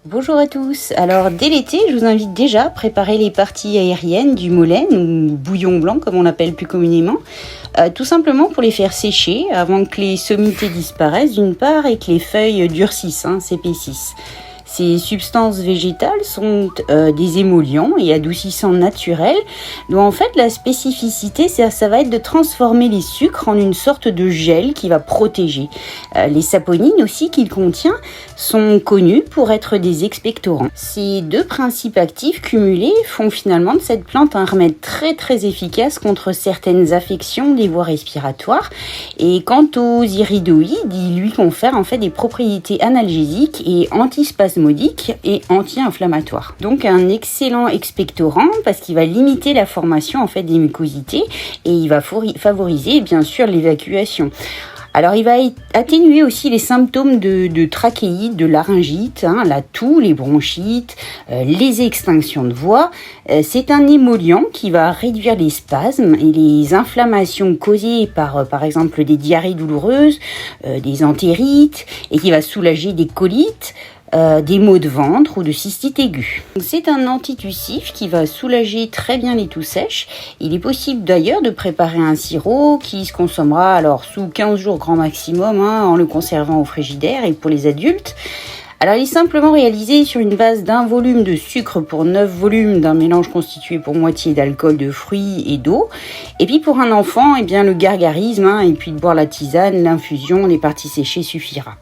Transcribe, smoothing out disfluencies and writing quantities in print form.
Bonjour à tous. Alors dès l'été, je vous invite déjà à préparer les parties aériennes du mollen ou bouillon blanc comme on l'appelle plus communément, tout simplement pour les faire sécher avant que les sommités disparaissent d'une part et que les feuilles durcissent, s'épaississent. Ces substances végétales sont des émollients et adoucissants naturels, dont en fait la spécificité ça va être de transformer les sucres en une sorte de gel qui va protéger. Les saponines aussi qu'il contient sont connus pour être des expectorants. Ces deux principes actifs cumulés font finalement de cette plante un remède très très efficace contre certaines affections des voies respiratoires. Et quant aux iridoïdes, ils lui confèrent en fait des propriétés analgésiques et antispasmodiques et anti-inflammatoires. Donc un excellent expectorant parce qu'il va limiter la formation en fait des mucosités et il va favoriser bien sûr l'évacuation. Alors il va atténuer aussi les symptômes de trachéite, de laryngite, la toux, les bronchites, les extinctions de voix. C'est un émollient qui va réduire les spasmes et les inflammations causées par exemple des diarrhées douloureuses, des entérites et qui va soulager des colites. Des maux de ventre ou de cystite aiguë. C'est un antitussif qui va soulager très bien les toux sèches. Il est possible d'ailleurs de préparer un sirop qui se consommera alors sous 15 jours grand maximum en le conservant au frigidaire et pour les adultes. Alors il est simplement réalisé sur une base d'un volume de sucre pour 9 volumes d'un mélange constitué pour moitié d'alcool de fruits et d'eau. Et puis pour un enfant, le gargarisme et puis de boire la tisane, l'infusion, les parties séchées suffira.